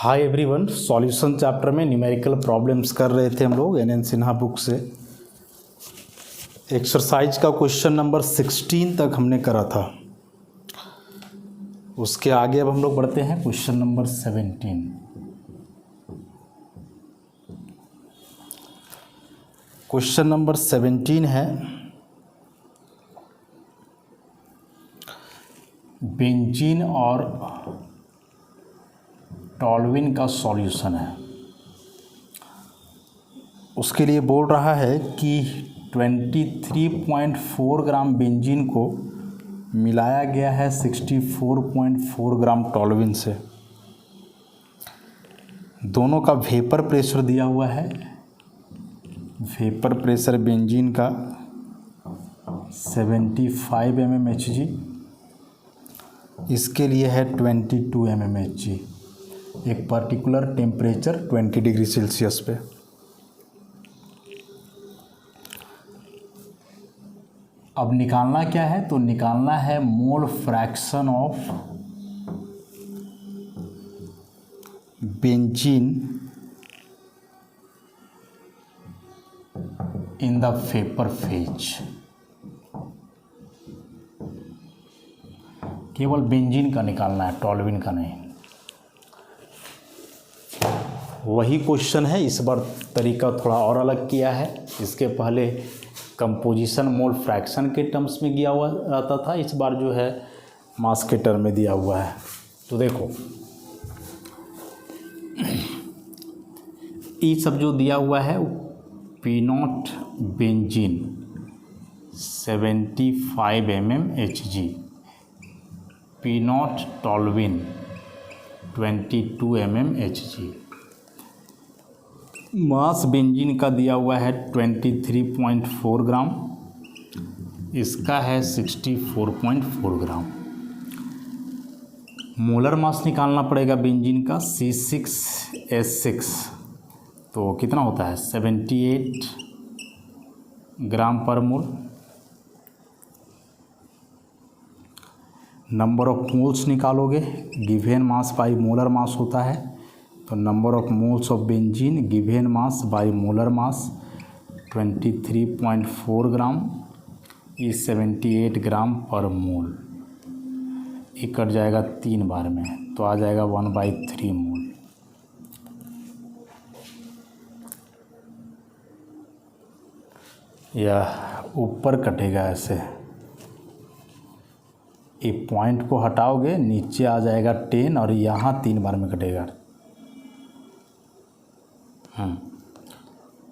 Hi everyone, solution chapter में numerical problems कर रहे थे हम लोग एन सिन्हा बुक से। एक्सरसाइज का क्वेश्चन नंबर 16 तक हमने करा था। उसके आगे अब हम लोग बढ़ते हैं क्वेश्चन नंबर 17। क्वेश्चन नंबर 17 है बेंजीन और टॉल्यूइन का सॉल्यूशन है। उसके लिए बोल रहा है कि 23.4 ग्राम बेंजीन को मिलाया गया है 64.4 ग्राम टॉल्यूइन से। दोनों का वेपर प्रेशर दिया हुआ है। वेपर प्रेशर बेंजीन का 75 mmHg, इसके लिए है 22 mmHg। एक पर्टिकुलर टेम्परेचर 20 डिग्री सेल्सियस पे। अब निकालना क्या है, तो निकालना है मोल fraction of benzene in the vapour phase. केवल बेंजीन का निकालना है, टॉल्यूइन का नहीं। वही क्वेश्चन है, इस बार तरीका थोड़ा और अलग किया है। इसके पहले कंपोजिशन मोल फ्रैक्शन के टर्म्स में दिया हुआ रहता था, इस बार जो है मास के टर्म में दिया हुआ है। तो देखो ये सब जो दिया हुआ है P0 benzene 75 mmHg, P0 toluene 22 mmHg। मास बेंजीन का दिया हुआ है 23.4 ग्राम, इसका है 64.4 ग्राम। मोलर मास निकालना पड़ेगा बेंजीन का C6H6, तो कितना होता है 78 ग्राम पर मोल। नंबर ऑफ मोल्स निकालोगे, given mass by molar mass होता है, तो number of moles of benzene given mass by molar mass 23.4 gram is 78 ग्राम पर मोल। ये कट जाएगा 3 बार में, तो आ जाएगा 1/3 मोल। या ऊपर कटेगा ऐसे, ये पॉइंट को हटाओगे नीचे आ जाएगा 10 और यहाँ 3 बार में कटेगा।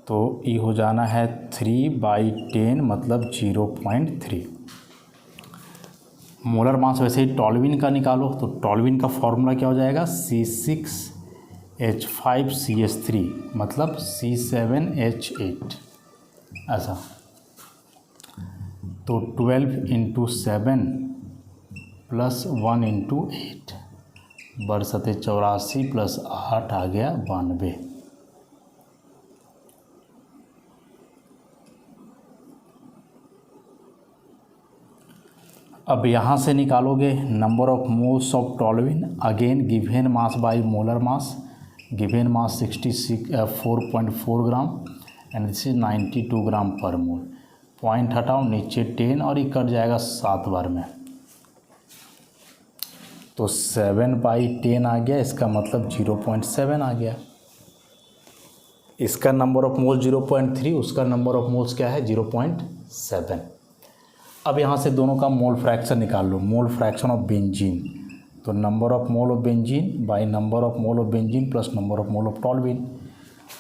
तो ये हो जाना है 3/10 मतलब 0.3 मोलर मास। वैसे ही टॉल्यूइन का निकालो, तो टॉल्यूइन का फॉर्मूला क्या हो जाएगा C6H5CH3 मतलब C7H8 ऐसा। तो 12 × 7 + 1 × 8 बरसते 84 + 8 आ गया 92। अब यहाँ से निकालोगे number of moles of toluene, again given mass by molar mass. Given mass 64.4 gram and this is 92 ग्राम पर मोल। पॉइंट हटाओ नीचे 10 और ये कट जाएगा 7 बार में, तो 7/10 आ गया। इसका मतलब 0.7 आ गया। इसका नंबर ऑफ मोल 0.3, उसका नंबर ऑफ मोल्स क्या है 0.7। अब यहाँ से दोनों का मोल फ्रैक्शन निकाल लो, मोल फ्रैक्शन ऑफ बेंजीन। तो number of mole of benzene by number of mole of benzene plus number of mole of toluene.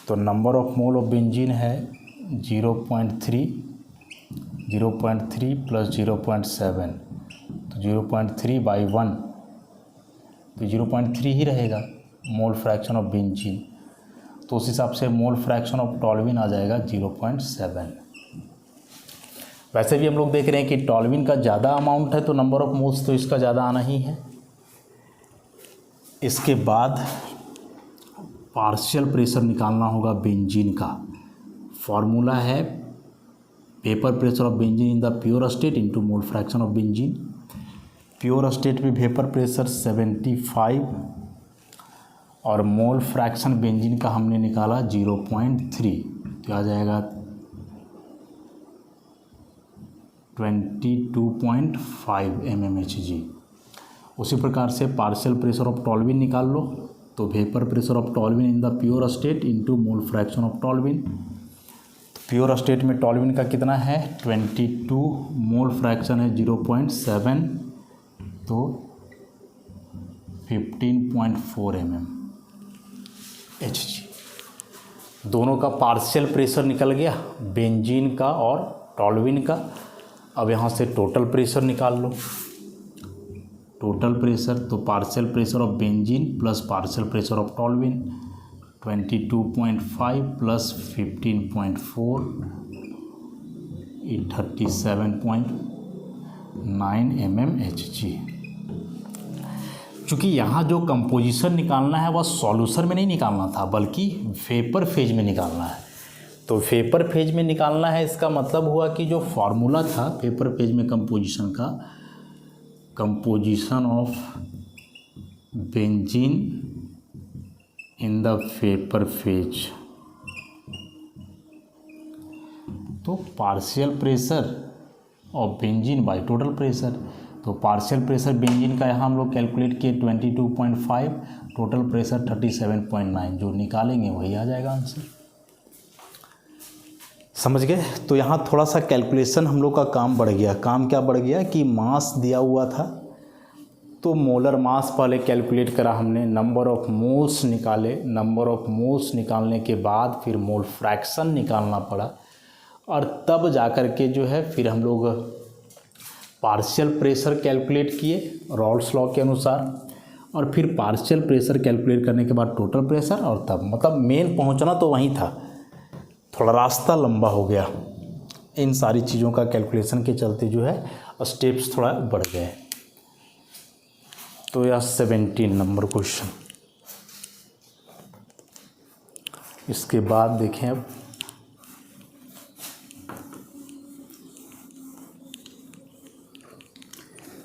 तो number of mole of benzene है 0.3 प्लस 0.7, तो 0.3/1, तो 0.3 ही रहेगा मोल फ्रैक्शन ऑफ बेंजीन। तो उस हिसाब से मोल फ्रैक्शन ऑफ टॉल्यूइन आ जाएगा 0.7। वैसे भी हम लोग देख रहे हैं कि टॉल्यूइन का ज़्यादा अमाउंट है, तो नंबर ऑफ मोल्स तो इसका ज़्यादा आना ही है। इसके बाद पार्शियल प्रेशर निकालना होगा बेंजीन का। फॉर्मूला है vapour pressure of benzene in the pure state into mole fraction of benzene. Pure state में वेपर प्रेशर 75 और मोल फ्रैक्शन बेंजीन का हमने निकाला 0.3, तो आ जाएगा 22.5 mmHg। उसी प्रकार से पार्शियल प्रेशर ऑफ टॉल्यूइन निकाल लो, तो vapour pressure of toluene in the pure state into mole fraction of toluene. Pure state में टॉल्यूइन का कितना है 22, मोल फ्रैक्शन है 0.7, तो 15.4 mmHg। दोनों का पार्शियल प्रेशर निकल गया, बेंजीन का और टॉल्यूइन का। अब यहाँ से टोटल प्रेशर निकाल लो। टोटल प्रेशर तो partial pressure of benzene plus partial pressure of toluene 22.5 plus 15.4 37.9 mmHg। चूँकि यहाँ जो कंपोजिशन निकालना है वह सॉल्यूशन में नहीं निकालना था, बल्कि वेपर फेज में निकालना है। तो वेपर फेज में निकालना है, इसका मतलब हुआ कि जो फार्मूला था वेपर फेज में कंपोजिशन का, composition of benzene in the vapour phase, तो partial pressure of benzene by total pressure. तो पार्शियल प्रेशर बेंजीन का यहाँ हम लोग कैलकुलेट किए 22.5, टोटल प्रेशर 37.9, जो निकालेंगे वही आ जाएगा आंसर। समझ गए? तो यहाँ थोड़ा सा कैलकुलेशन हम लोग का काम बढ़ गया। काम क्या बढ़ गया कि मास दिया हुआ था, तो मोलर मास पहले कैलकुलेट करा हमने, नंबर ऑफ मोल्स निकाले, नंबर ऑफ मोल्स निकालने के बाद फिर मोल फ्रैक्शन निकालना पड़ा, और तब जाकर के जो है फिर हम लोग पार्शियल प्रेशर कैलकुलेट किए रॉल्स लॉ के अनुसार, और फिर पार्शियल प्रेशर कैलकुलेट करने के बाद टोटल प्रेशर, और तब मतलब मेन पहुंचना तो वहीं था, थोड़ा रास्ता लंबा हो गया। इन सारी चीज़ों का कैलकुलेशन के चलते जो है स्टेप्स थोड़ा बढ़ गए। तो यह 17 नंबर क्वेश्चन। इसके बाद देखें अब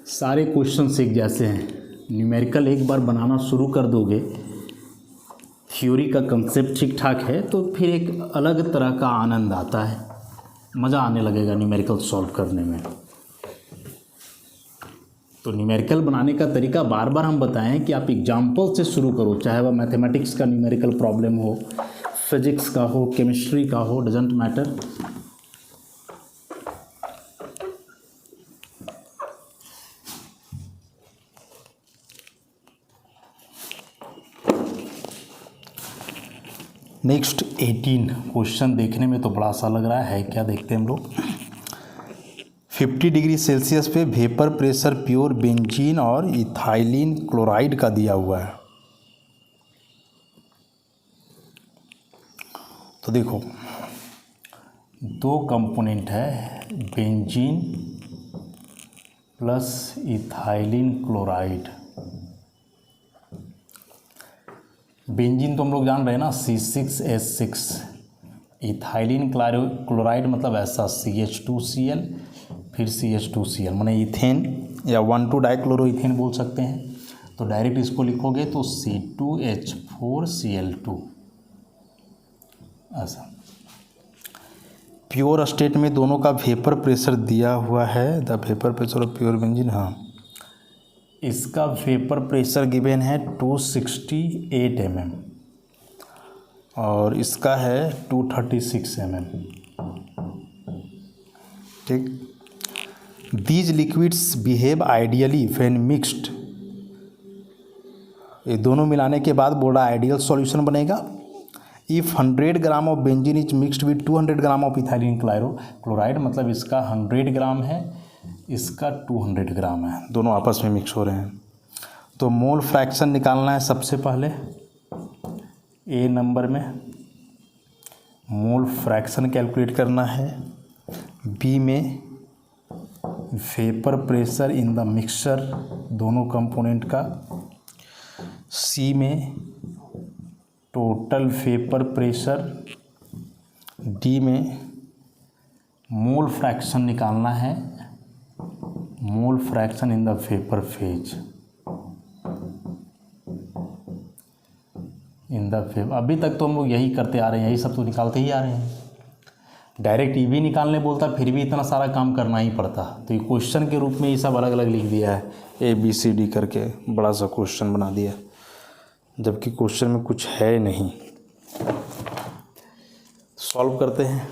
सारे क्वेश्चन एक जैसे हैं। न्यूमेरिकल एक बार बनाना शुरू कर दोगे, थ्योरी का कंसेप्ट ठीक ठाक है, तो फिर एक अलग तरह का आनंद आता है, मज़ा आने लगेगा न्यूमेरिकल सॉल्व करने में। तो न्यूमेरिकल बनाने का तरीका बार बार हम बताएं कि आप एग्जाम्पल से शुरू करो, चाहे वह मैथमेटिक्स का न्यूमेरिकल प्रॉब्लम हो, फिजिक्स का हो, केमिस्ट्री का हो, डजेंट मैटर। नेक्स्ट 18 क्वेश्चन देखने में तो बड़ा सा लग रहा है, क्या देखते हैं हम लोग। 50 डिग्री सेल्सियस पे वेपर प्रेशर प्योर बेंजीन और इथाइलिन क्लोराइड का दिया हुआ है। तो देखो दो कंपोनेंट है, benzene plus ethylene chloride. Benzene तो हम लोग जान रहे हैं ना, C6H6। इथाइलिन क्लोराइड मतलब ऐसा CH2Cl फिर CH2Cl, माने इथेन या 1,2 डाइक्लोरोइथेन बोल सकते हैं। तो डायरेक्ट इसको लिखोगे तो C2H4Cl2 ऐसा। प्योर स्टेट में दोनों का वेपर प्रेशर दिया हुआ है, the vapour pressure of pure benzene. हाँ, इसका वेपर प्रेशर गिवन है 268 mm और इसका है 236 mm। ठीक। These liquids behave ideally when mixed. ये दोनों मिलाने के बाद बोला आइडियल सॉल्यूशन बनेगा। If 100 gram of benzene is mixed with 200 gram of ethylene chloride, मतलब इसका 100 ग्राम है, इसका 200 ग्राम है, दोनों आपस में मिक्स हो रहे हैं। तो मोल फ्रैक्शन निकालना है सबसे पहले। ए नंबर में मोल फ्रैक्शन कैलकुलेट करना है, बी में vapour pressure in the mixture दोनों कंपोनेंट का, सी में टोटल वेपर प्रेशर, डी में मोल फ्रैक्शन निकालना है, mole fraction in the vapour phase. In the favour, अभी तक तो हम लोग यही करते आ रहे हैं, यही सब तो निकालते ही आ रहे हैं। डायरेक्ट ई भी निकालने बोलता फिर भी इतना सारा काम करना ही पड़ता। तो ये क्वेश्चन के रूप में ये सब अलग अलग लिख दिया है, ABCD करके बड़ा सा क्वेश्चन बना दिया, जबकि क्वेश्चन में कुछ है नहीं। सॉल्व करते हैं।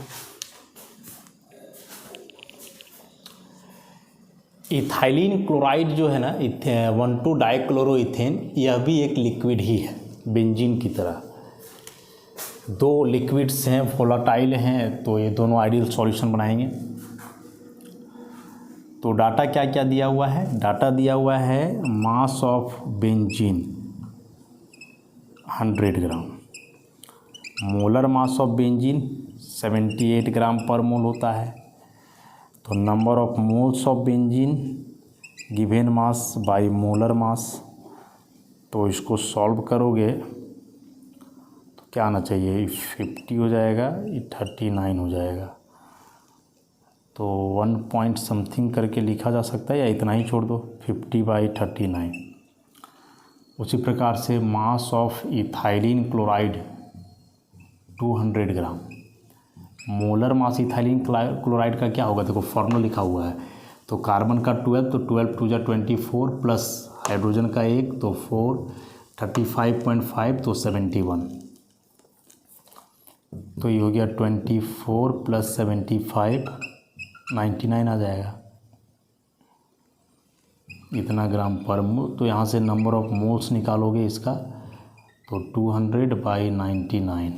इथाइलिन क्लोराइड जो है ना, 1,2-डाइक्लोरोइथेन, यह भी एक लिक्विड ही है बेंजीन की तरह। दो लिक्विड्स हैं, वोलाटाइल हैं, तो ये दोनों आइडियल सॉल्यूशन बनाएंगे। तो डाटा क्या क्या दिया हुआ है? डाटा दिया हुआ है mass of benzene 100 gram, molar mass of benzene 78 ग्राम पर मोल होता है। तो number of moles of benzene given mass by molar मास। तो इसको सॉल्व करोगे तो क्या आना चाहिए? 50 हो जाएगा, 39 हो जाएगा। तो 1 पॉइंट समथिंग करके लिखा जा सकता है, या इतना ही छोड़ दो, 50/39। उसी प्रकार से mass of ethylene chloride 200 gram, molar mass ethylene chloride का क्या होगा? देखो फॉर्मूला लिखा हुआ है। तो कार्बन का 12, तो 12 2 24 प्लस हाइड्रोजन का 1, तो 4, 35.5, तो 71। तो ये हो गया 24 + 75, 99 आ जाएगा, इतना ग्राम पर मोल। तो यहाँ से नंबर ऑफ मोल्स निकालोगे इसका, तो 200/99।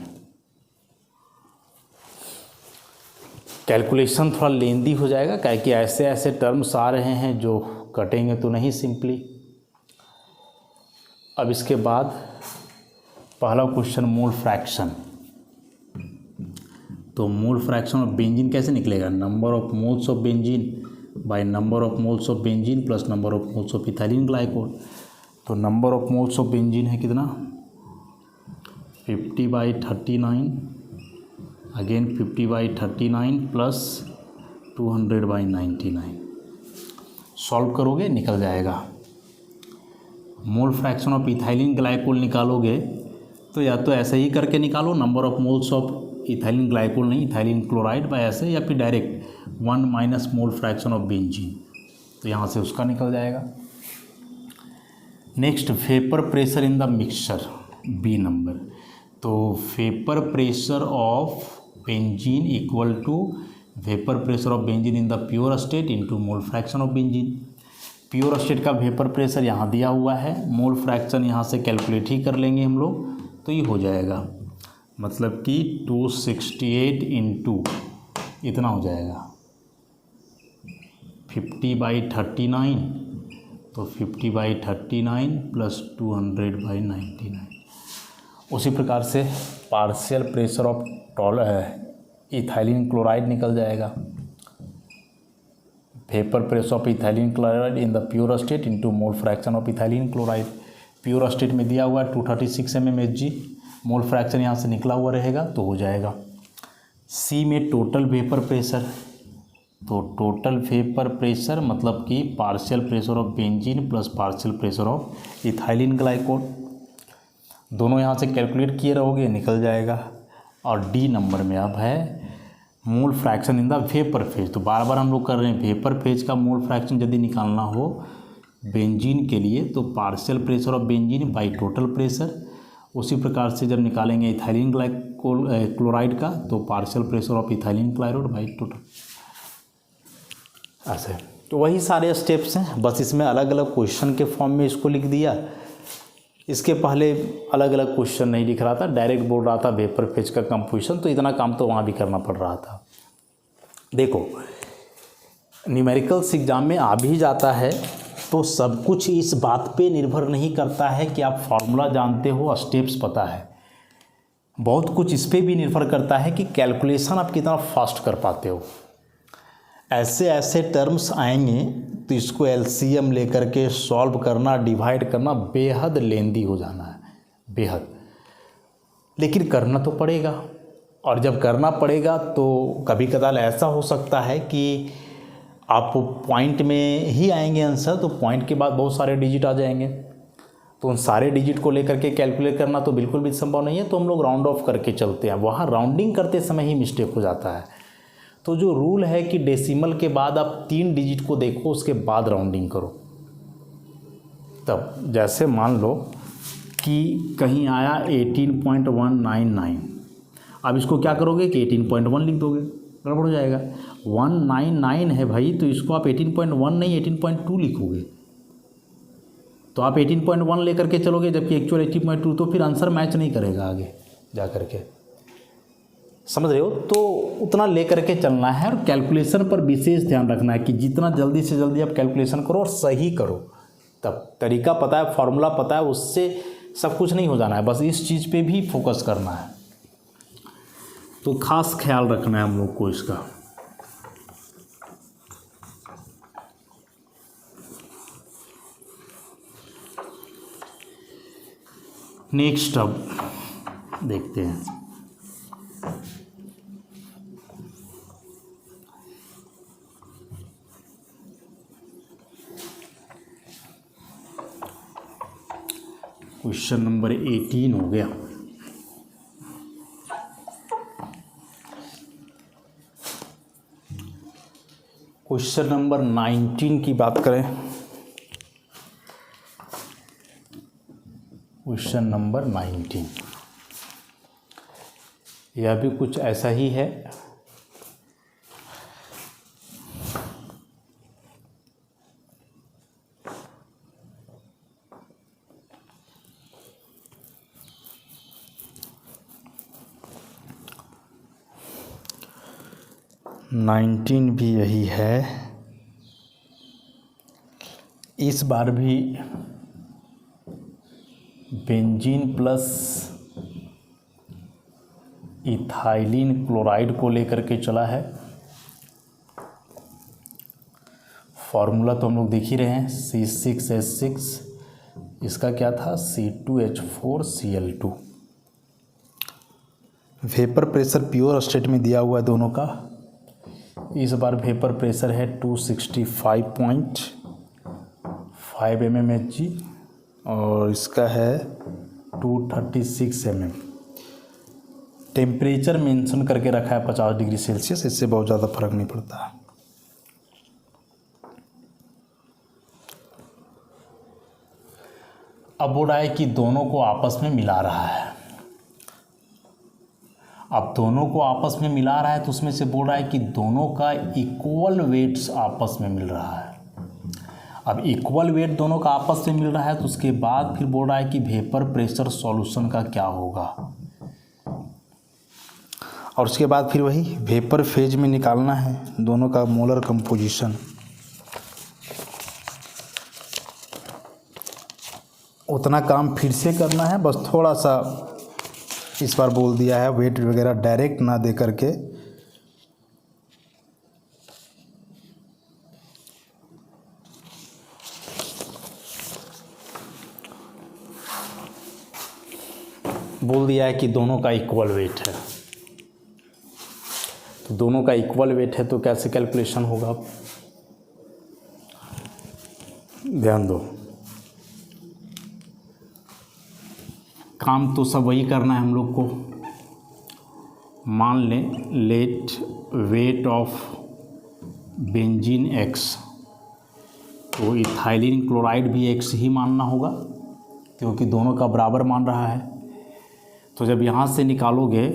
कैलकुलेशन थोड़ा लेंदी हो जाएगा, क्या कि ऐसे ऐसे टर्म्स आ रहे हैं जो कटेंगे तो नहीं सिंपली। अब इसके बाद पहला क्वेश्चन मोल फ्रैक्शन। तो मोल फ्रैक्शन ऑफ बेंजीन कैसे निकलेगा? Number of moles of benzene by number of moles of benzene plus number of moles of ethylene glycol. तो number of moles of benzene है कितना? 50/39, अगेन 50/39 प्लस 200/99। सॉल्व करोगे निकल जाएगा। Mole fraction of ethylene glycol निकालोगे तो या तो ऐसे ही करके निकालो, number of moles of ethylene glycol नहीं, इथाइलिन क्लोराइड बाय ऐसे, या फिर direct 1 minus mole fraction of benzene, तो यहाँ से उसका निकल जाएगा। Next vapour pressure in the mixture, B number. तो vapour pressure of benzene equal to vapour pressure of benzene in the pure state into mole fraction of benzene. Pure state का vapour pressure यहाँ दिया हुआ है, mole fraction यहाँ से calculate ही कर लेंगे हम लोग, तो ये हो जाएगा, मतलब कि 268 इंटू इतना हो जाएगा 50/39, तो 50/39 प्लस 200/99। उसी प्रकार से partial pressure of ethylene chloride निकल जाएगा। Vapour pressure of ethylene chloride in the pure state into mole fraction of ethylene chloride. Pure state में दिया हुआ है 236 mmHg, मोल फ्रैक्शन यहाँ से निकला हुआ रहेगा तो हो जाएगा। सी में टोटल वेपर प्रेशर, तो टोटल वेपर प्रेशर मतलब कि partial pressure of benzene plus partial pressure of ethylene glycol, दोनों यहाँ से कैलकुलेट किए रहोगे निकल जाएगा। और डी नंबर में अब है mole fraction in the vapour phase. तो बार बार हम लोग कर रहे हैं, वेपर फेज का मोल फ्रैक्शन यदि निकालना हो बेंजीन के लिए तो partial pressure of benzene by total pressure. उसी प्रकार से जब निकालेंगे इथाइलिन ग्लाइकोल क्लोराइड का तो partial pressure of ethylene chloride by total, ऐसे। तो वही सारे स्टेप्स हैं, बस इसमें अलग अलग क्वेश्चन के फॉर्म में इसको लिख दिया। इसके पहले अलग अलग क्वेश्चन नहीं लिख रहा था, डायरेक्ट बोल रहा था वेपर फेज का कंपोजिशन, तो इतना काम तो वहाँ भी करना पड़ रहा था। देखो न्यूमेरिकल्स एग्जाम में आ भी जाता है तो सब कुछ इस बात पे निर्भर नहीं करता है कि आप फार्मूला जानते हो, स्टेप्स पता है, बहुत कुछ इस पे भी निर्भर करता है कि कैलकुलेशन आप कितना फास्ट कर पाते हो। ऐसे ऐसे टर्म्स आएंगे तो इसको एलसीएम लेकर के सॉल्व करना, डिवाइड करना बेहद लेंदी हो जाना है, बेहद, लेकिन करना तो पड़ेगा। और जब करना पड़ेगा तो कभी कदाल ऐसा हो सकता है कि आप पॉइंट में ही आएंगे आंसर, तो पॉइंट के बाद बहुत सारे डिजिट आ जाएंगे, तो उन सारे डिजिट को लेकर के कैलकुलेट करना तो बिल्कुल भी संभव नहीं है, तो हम लोग राउंड ऑफ करके चलते हैं। वहाँ राउंडिंग करते समय ही मिस्टेक हो जाता है। तो जो रूल है कि डेसिमल के बाद आप 3 डिजिट को देखो, उसके बाद राउंडिंग करो। तब जैसे मान लो कि कहीं आया 18.199, अब इसको क्या करोगे कि 18.1 लिख दोगे, गड़बड़ हो जाएगा। 199 है भाई, तो इसको आप 18.1 नहीं 18.2 लिखोगे, तो आप 18.1 लेकर के चलोगे, जबकि एक्चुअल 18.2, तो फिर आंसर मैच नहीं करेगा आगे जा कर के, समझ रहे हो। तो उतना लेकर के चलना है और कैलकुलेशन पर विशेष ध्यान रखना है कि जितना जल्दी से जल्दी आप कैलकुलेशन करो और सही करो। तब तरीका पता है, फॉर्मूला पता है, उससे सब कुछ नहीं हो जाना है, बस इस चीज़ पे भी फोकस करना है। तो खास ख्याल रखना है हम लोग को इसका। नेक्स्ट अब देखते हैं। क्वेश्चन नंबर 18 हो गया। क्वेश्चन नंबर 19 की बात करें। क्वेश्चन नंबर 19 यह भी कुछ ऐसा ही है। नाइनटीन भी यही है। इस बार भी बेंजीन प्लस इथाइलिन क्लोराइड को लेकर के चला है। फॉर्मूला तो हम लोग देख ही रहे हैं, C6H6, इसका क्या था C2H4Cl2। Vapour pressure pure state में दिया हुआ है दोनों का। इस बार वेपर प्रेशर है 265.5 mmHg और इसका है 236 mm। टेम्परेचर मेंशन करके रखा है 50 डिग्री सेल्सियस, इससे बहुत ज़्यादा फर्क नहीं पड़ता। अब बोल रहा है कि दोनों को आपस में मिला रहा है। अब दोनों को आपस में मिला रहा है तो उसमें से बोल रहा है कि दोनों का इक्वल वेट्स आपस में मिल रहा है। अब इक्वल वेट दोनों का आपस में मिल रहा है तो उसके बाद फिर बोल रहा है कि वेपर प्रेशर सॉल्यूशन का क्या होगा, और उसके बाद फिर वही वेपर फेज में निकालना है दोनों का मोलर कंपोजिशन। उतना काम फिर से करना है, बस थोड़ा सा इस बार बोल दिया है वेट वगैरह डायरेक्ट ना दे करके। बोल दिया है कि दोनों का इक्वल वेट है, तो दोनों का इक्वल वेट है तो कैसे कैलकुलेशन होगा, ध्यान दो। काम तो सब वही करना है हम लोग को। मान लें let weight of benzene x, तो इथाइलिन क्लोराइड भी x ही मानना होगा क्योंकि दोनों का बराबर मान रहा है। तो जब यहाँ से निकालोगे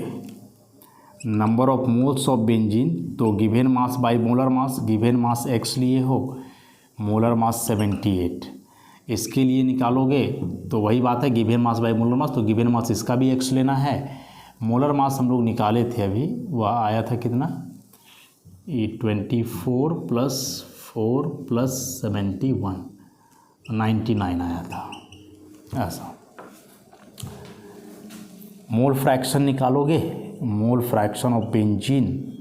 number of moles of benzene, तो given mass by molar mass, given mass x लिए हो, मोलर मास 78, इसके लिए निकालोगे तो वही बात है गिवन मास बाय मोलर मास, तो गिवन मास इसका भी x लेना है। मोलर मास हम लोग निकाले थे अभी, वह आया था कितना, 24 + 4 + 71, 99 आया था ऐसा। मोल फ्रैक्शन निकालोगे, मोल फ्रैक्शन ऑफ बेंजीन,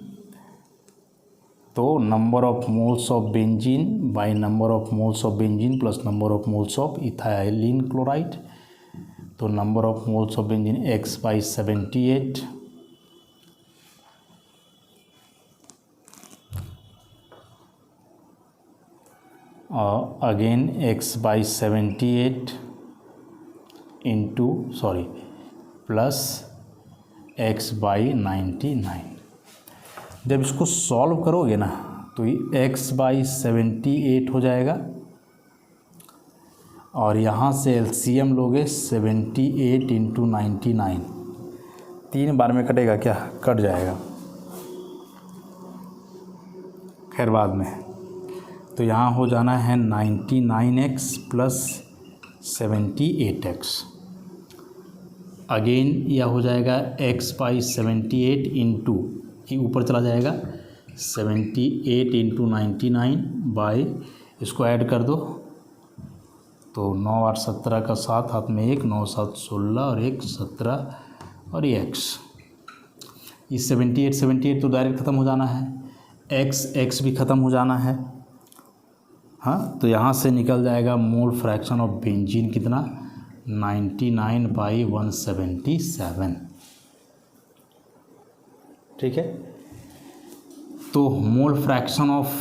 तो number of moles of benzene by number of moles of benzene plus number of moles of ethylene chloride, तो number of moles of benzene x/78 और again x/78 into plus x by 99। जब इसको solve करोगे ना तो ये x by 78 हो जाएगा और यहाँ से एलसीएम लोगे 78 इंटू 99, 3 बार में कटेगा क्या? कट जाएगा, खैर बाद में। तो यहाँ हो जाना है 99x प्लस 78x। अगेन यह हो जाएगा x बाई 78 इंटू, ये ऊपर चला जाएगा 78 इंटू 99 बाई, इसको ऐड कर दो तो 9 8 17 का 7, हाथ में 1, 9 7 16 और 1 17 और ये x। ये 78 तो डायरेक्ट ख़त्म हो जाना है, x भी ख़त्म हो जाना है। हाँ, तो यहाँ से निकल जाएगा मोल फ्रैक्शन ऑफ बेंजीन कितना? 99/177। ठीक है, तो मोल fraction of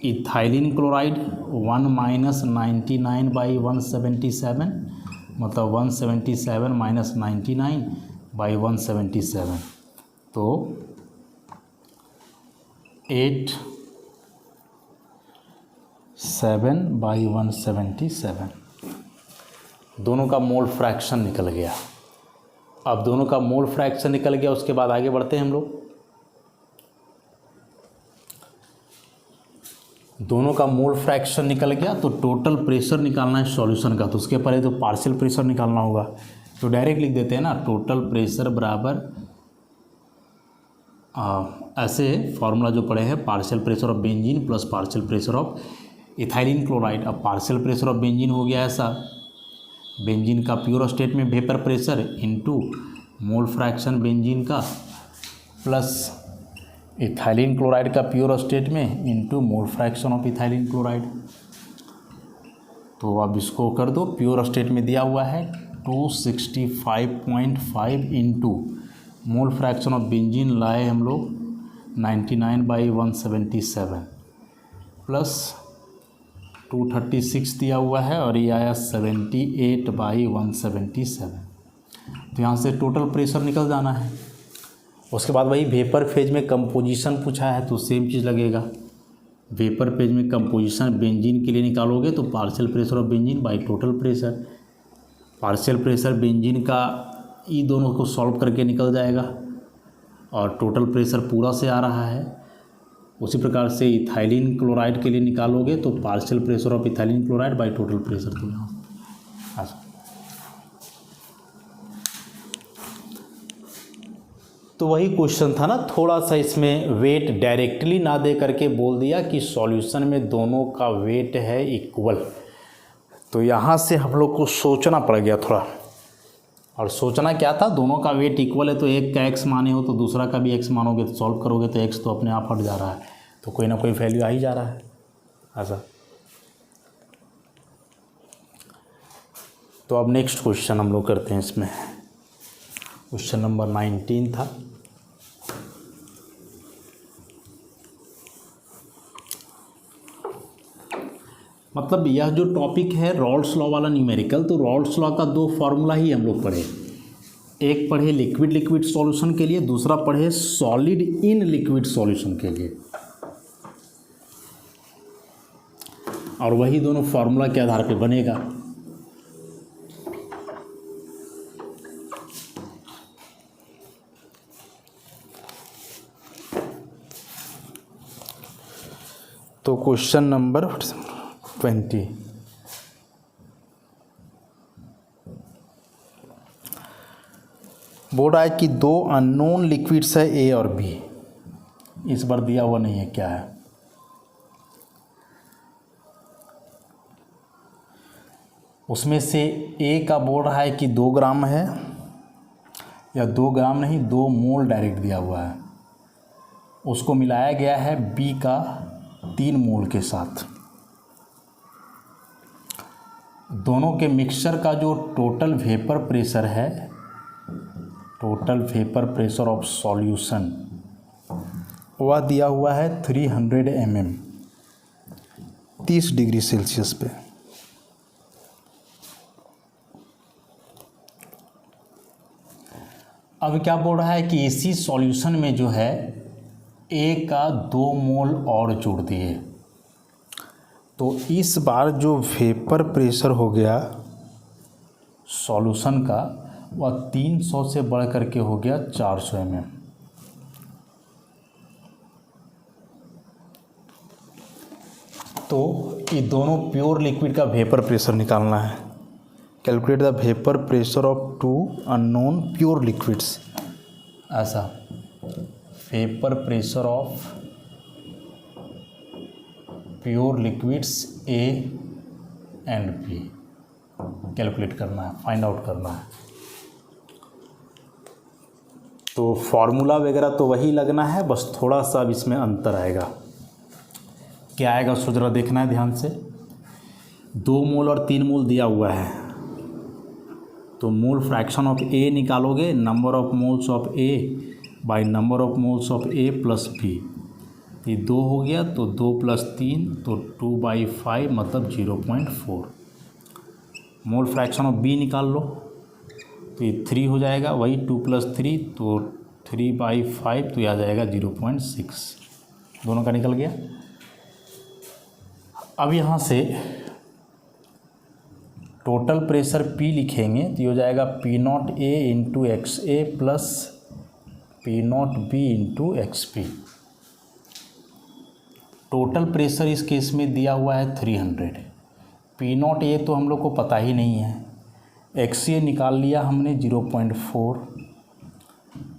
ethylene chloride 1 minus 99/177, मतलब 177 माइनस 99/177, तो 87/177। दोनों का मोल फ्रैक्शन निकल गया। अब दोनों का मोल फ्रैक्शन निकल गया, उसके बाद आगे बढ़ते हैं हम लोग। दोनों का मोल फ्रैक्शन निकल गया तो टोटल प्रेशर निकालना है सॉल्यूशन का, तो उसके पहले तो पार्शियल प्रेशर निकालना होगा। तो डायरेक्ट लिख देते हैं ना, टोटल प्रेशर बराबर ऐसे फॉर्मूला जो पड़े हैं, partial pressure of benzene plus partial pressure of ethylene chloride. अब पार्शियल प्रेशर ऑफ बेंजीन हो गया ऐसा, बेंजीन का प्योर स्टेट में vapour pressure into mole fraction benzene का प्लस इथाइलिन क्लोराइड का प्योर स्टेट में into mole fraction of ethylene chloride. तो अब इसको कर दो, प्योर स्टेट में दिया हुआ है 265.5 into mole fraction of benzene लाए हम लोग 99/177 प्लस 236 दिया हुआ है और ये आया 78/177। तो यहाँ से टोटल प्रेशर निकल जाना है। उसके बाद वही वेपर फेज में कंपोजिशन पूछा है तो सेम चीज़ लगेगा। वेपर फेज में कंपोजिशन बेंजीन के लिए निकालोगे तो partial pressure of benzene by total pressure. Partial pressure benzene का ये दोनों को सॉल्व करके निकल जाएगा और टोटल प्रेशर पूरा से आ रहा है। उसी प्रकार से इथाइलिन क्लोराइड के लिए निकालोगे तो partial pressure of ethylene chloride by total pressure. तो यहाँ तो वही क्वेश्चन था ना, थोड़ा सा इसमें वेट डायरेक्टली ना दे करके बोल दिया कि सॉल्यूशन में दोनों का वेट है इक्वल। तो यहाँ से हम लोग को सोचना पड़ गया थोड़ा, और सोचना क्या था, दोनों का वेट इक्वल है तो एक का x माने हो तो दूसरा का भी x मानोगे, तो सॉल्व करोगे तो x तो अपने आप हट जा रहा है, तो कोई ना कोई वैल्यू आ ही जा रहा है ऐसा। तो अब नेक्स्ट क्वेश्चन हम लोग करते हैं। इसमें क्वेश्चन नंबर 19 था। मतलब यह जो टॉपिक है रॉल्स लॉ वाला न्यूमेरिकल, तो रॉल्स लॉ का 2 फार्मूला ही हम लोग पढ़े। एक पढ़े लिक्विड लिक्विड सॉल्यूशन के लिए, दूसरा पढ़े सॉलिड इन लिक्विड सॉल्यूशन के लिए, और वही दोनों फार्मूला के आधार पे बनेगा। तो क्वेश्चन नंबर 20, बोल रहा है कि 2 अननोन लिक्विड्स है ए और बी। इस बार दिया हुआ नहीं है क्या है। उसमें से ए का बोल रहा है कि 2 ग्राम है, या 2 ग्राम नहीं 2 मोल डायरेक्ट दिया हुआ है। उसको मिलाया गया है बी का 3 मोल के साथ। दोनों के मिक्सचर का जो टोटल वेपर प्रेशर है, total vapour pressure of solution, वह दिया हुआ है 300 mm 30 डिग्री सेल्सियस पे। अब क्या बोल रहा है कि इसी सॉल्यूशन में जो है ए का 2 मोल और जोड़ दिए, तो इस बार जो वेपर प्रेशर हो गया सॉल्यूशन का वह 300 से बढ़ करके हो गया 400 mm। तो ये दोनों प्योर लिक्विड का वेपर प्रेशर निकालना है। Calculate the vapour pressure of 2 unknown pure liquids. ऐसा vapour pressure of pure liquids A and B calculate करना है, फाइंड आउट करना है। तो फॉर्मूला वगैरह तो वही लगना है, बस थोड़ा सा अब इसमें अंतर आएगा। क्या आएगा उसको ज़रा देखना है ध्यान से। 2 मोल और 3 मोल दिया हुआ है, तो मोल फ्रैक्शन ऑफ ए निकालोगे, number of moles of A by number of moles of A plus B. ये 2 हो गया, तो 2 + 3 तो 2/5 मतलब 0.4। मोल फ्रैक्शन ऑफ बी निकाल लो, तो ये 3 हो जाएगा, वही 2 + 3 तो 3/5 तो यह आ जाएगा 0.6। दोनों का निकल गया। अब यहाँ से टोटल प्रेशर P लिखेंगे तो ये हो जाएगा P0 A into XA plus P0 B into XP। Total pressure इस केस में दिया हुआ है 300। P0 A तो हम लोग को पता ही नहीं है, XA निकाल लिया हमने 0.4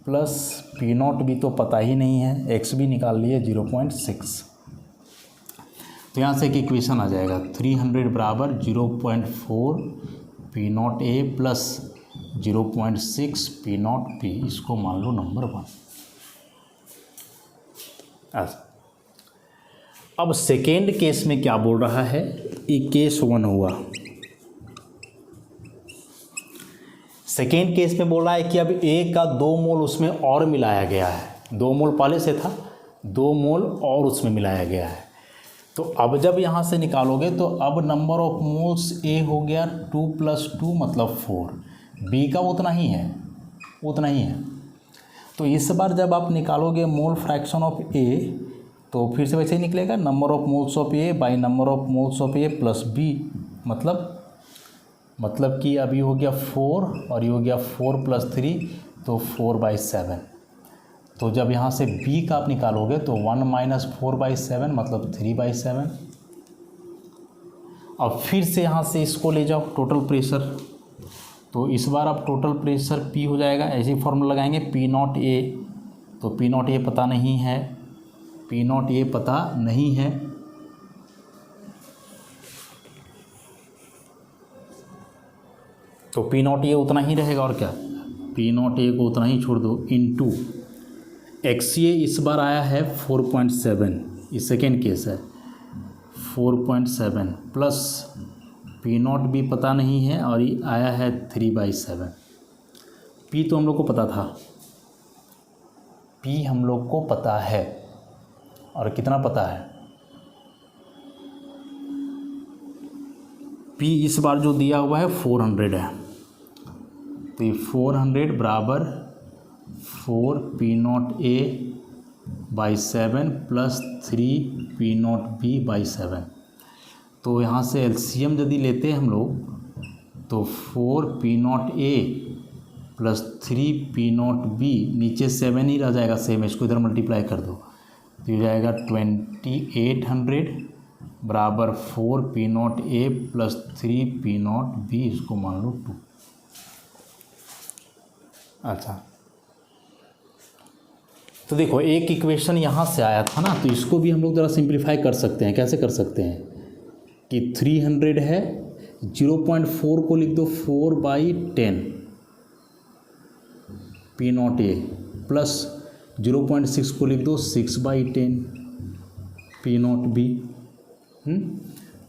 प्लस P0 B तो पता ही नहीं है, XB निकाल लिए 0.6। तो यहाँ से एक इक्वेशन आ जाएगा 300 बराबर 0.4 P0 A plus 0.6 P0 B। इसको मान लो नंबर 1। ऐसा। अब सेकेंड केस में क्या बोल रहा है, ये केस 1 हुआ। सेकेंड केस में बोल रहा है कि अब A का 2 मोल उसमें और मिलाया गया है। 2 मोल पहले से था, 2 मोल और उसमें मिलाया गया है। तो अब जब यहाँ से निकालोगे तो अब नंबर ऑफ मोल्स A हो गया 2 + 2 मतलब 4, B का उतना ही है, उतना ही है। तो इस बार जब आप निकालोगे मोल फ्रैक्शन ऑफ A तो फिर से वैसे ही निकलेगा, number of moles of A by number of moles of A plus B। मतलब कि अभी हो गया 4 और ये हो गया 4 + 3 तो 4/7। तो जब यहाँ से B का आप निकालोगे तो 1 - 4/7 मतलब 3/7। अब फिर से यहाँ से इसको ले जाओ टोटल प्रेशर, तो इस बार अब टोटल प्रेशर P हो जाएगा। ऐसे ही फॉर्मूला लगाएंगे P0 A, तो P0 A पता नहीं है, P0 A पता नहीं है, तो P0 A उतना ही रहेगा और क्या, P0 A को उतना ही छोड़ दो इनटू XA इस बार आया है 4.7, ये सेकेंड केस है 4.7 प्लस P0 भी पता नहीं है और ये आया है 3/7। P तो हम लोग को पता था, P हम लोग को पता है, और कितना पता है P इस बार जो दिया हुआ है 400 है, तो ये 400 बराबर 4 P0 A/7 plus 3 P0 B/7। तो यहाँ से एलसीएम यदि लेते हैं हम लोग तो 4 P0 A plus 3 P0 B, नीचे 7 ही रह जाएगा सेम, इसको इधर मल्टीप्लाई कर दो तो ये जाएगा 2800 बराबर 4 P0 A plus 3 P0 B, इसको मान लो 2। अच्छा, तो देखो एक इक्वेशन यहाँ से आया था ना, तो इसको भी हम लोग ज़रा सिंप्लीफाई कर सकते हैं। कैसे कर सकते हैं कि 300 है, 0.4 को लिख दो 4/10 P0 A प्लस 0.6 को लिख दो 6/10 P0 B।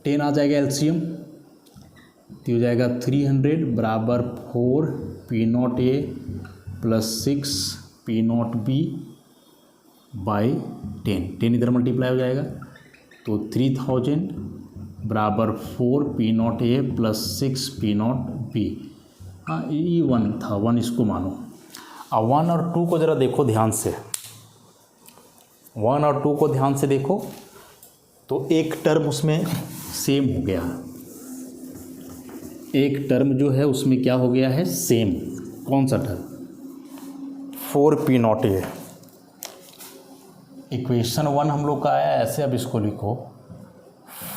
10 आ जाएगा एलसीएम, तो हो जाएगा 300 बराबर 4 P0 A plus 6 P0 B by 10 इधर मल्टीप्लाई हो जाएगा, तो 3000 बराबर 4 P0 A plus 6 P0 B। हाँ, E1 था, 1 इसको मानो। अब 1 और 2 को ज़रा देखो ध्यान से, 1 और 2 को ध्यान से देखो तो एक टर्म उसमें सेम हो गया, एक टर्म जो है उसमें क्या हो गया है, सेम। कौन सा टर्म, 4p0a। इक्वेशन 1 हम लोग का आया ऐसे, अब इसको लिखो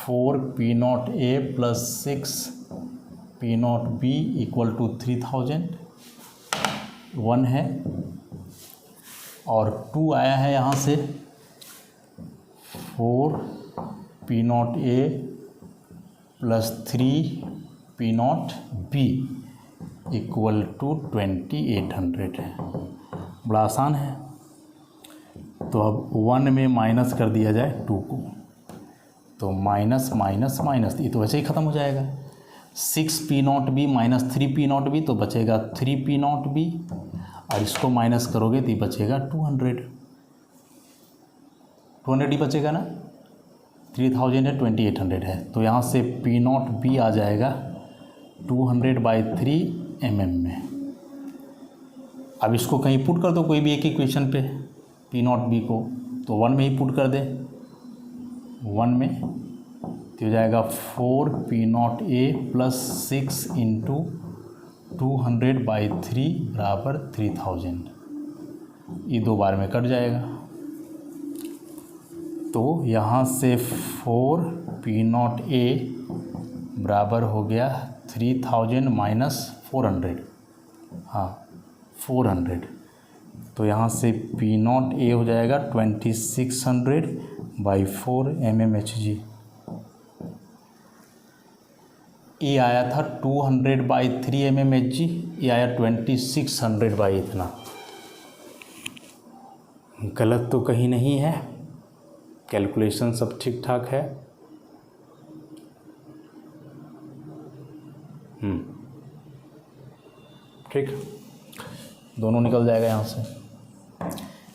4p0a plus 6p0b equal to 3000, 1 है। और 2 आया है यहाँ से 4p0a plus 3p0b equal to 2800 है। बड़ा आसान है। तो अब 1 में माइनस कर दिया जाए 2 को, तो माइनस माइनस माइनस, ये तो वैसे ही ख़त्म हो जाएगा। 6p0b माइनस 3p0b तो बचेगा 3p0b, और इसको माइनस करोगे तो ये बचेगा 200 ही बचेगा ना। 3000 है, 2800 है, तो यहाँ से p0b आ जाएगा 200/3 mm में। अब इसको कहीं पुट कर दो कोई भी एक इक्वेशन पे p0b को, तो 1 में ही पुट कर दे, 1 में तो हो जाएगा 4p0a प्लस 6 इंटू 200/3 बराबर 3000। ये 2 बार में कट जाएगा, तो यहाँ से 4p0a बराबर हो गया 3000 माइनस 400, हाँ 400, तो यहाँ से p0a हो जाएगा 2600/4 mmHg। ये आया था 200/3 mmHg, ये आया 2600 इतना। गलत तो कहीं नहीं है, कैलकुलेशन सब ठीक ठाक है। ठीक, दोनों निकल जाएगा यहाँ से।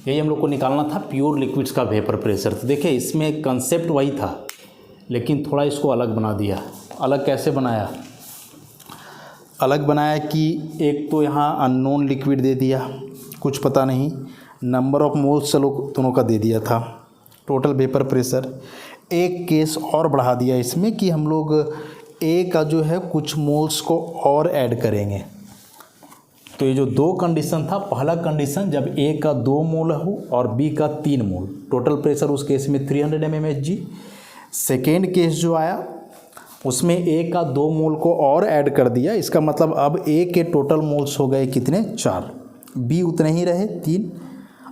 यही हम लोग को निकालना था प्योर लिक्विड्स का वेपर प्रेशर। तो देखिए इसमें कंसेप्ट वही था, लेकिन थोड़ा इसको अलग बना दिया। अलग कैसे बनाया, अलग बनाया कि एक तो यहाँ अननोन लिक्विड दे दिया, कुछ पता नहीं, नंबर ऑफ मोल्स चलो दोनों का दे दिया था, टोटल वेपर प्रेशर। एक केस और बढ़ा दिया इसमें कि हम लोग ए का जो है कुछ मोल्स को और ऐड करेंगे। तो ये जो 2 कंडीशन था, पहला कंडीशन जब ए का 2 मोल हो और बी का 3 मोल, टोटल प्रेशर उस केस में 300 mmHg। सेकेंड केस जो आया उसमें ए का 2 मोल को और ऐड कर दिया, इसका मतलब अब ए के टोटल मोल्स हो गए कितने, 4, बी उतने ही रहे 3,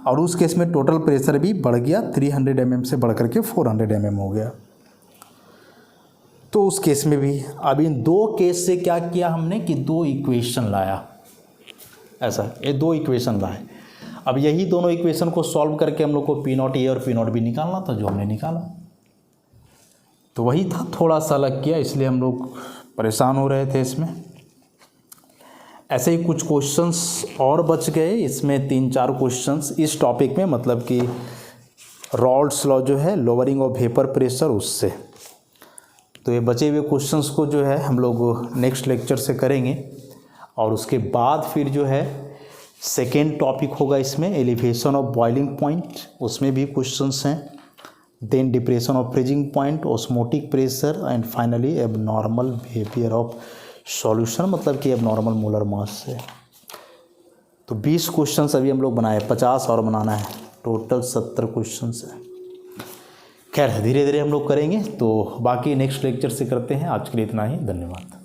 और उस केस में टोटल प्रेशर भी बढ़ गया, 300 mm से बढ़ करके 400 mm हो गया। तो उस केस में भी अब इन 2 केस से क्या किया हमने कि 2 इक्वेशन लाया, ऐसा ये 2 इक्वेशन लाए। अब यही दोनों इक्वेशन को सॉल्व करके हम लोग को p0a और p0b निकालना था, जो हमने निकाला। तो वही था, थोड़ा सा अलग किया, इसलिए हम लोग परेशान हो रहे थे इसमें। ऐसे ही कुछ क्वेश्चंस और बच गए इसमें, 3-4 क्वेश्चंस इस टॉपिक में, मतलब कि रॉल्ड्स लॉ जो है लोअरिंग ऑफ वेपर प्रेशर उससे। तो ये बचे हुए क्वेश्चंस को जो है हम लोग नेक्स्ट लेक्चर से करेंगे, और उसके बाद फिर जो है सेकेंड टॉपिक होगा इसमें एलिवेशन ऑफ बॉइलिंग पॉइंट, उसमें भी क्वेश्चंस हैं। Then depression of freezing point, osmotic pressure, and finally abnormal behaviour of solution, मतलब कि एबनॉर्मल मोलर मास से। तो 20 क्वेश्चंस अभी हम लोग बनाए, 50 और बनाना है, टोटल 70 क्वेश्चंस है। खैर धीरे धीरे हम लोग करेंगे, तो बाकी नेक्स्ट लेक्चर से करते हैं। आज के लिए इतना ही, धन्यवाद।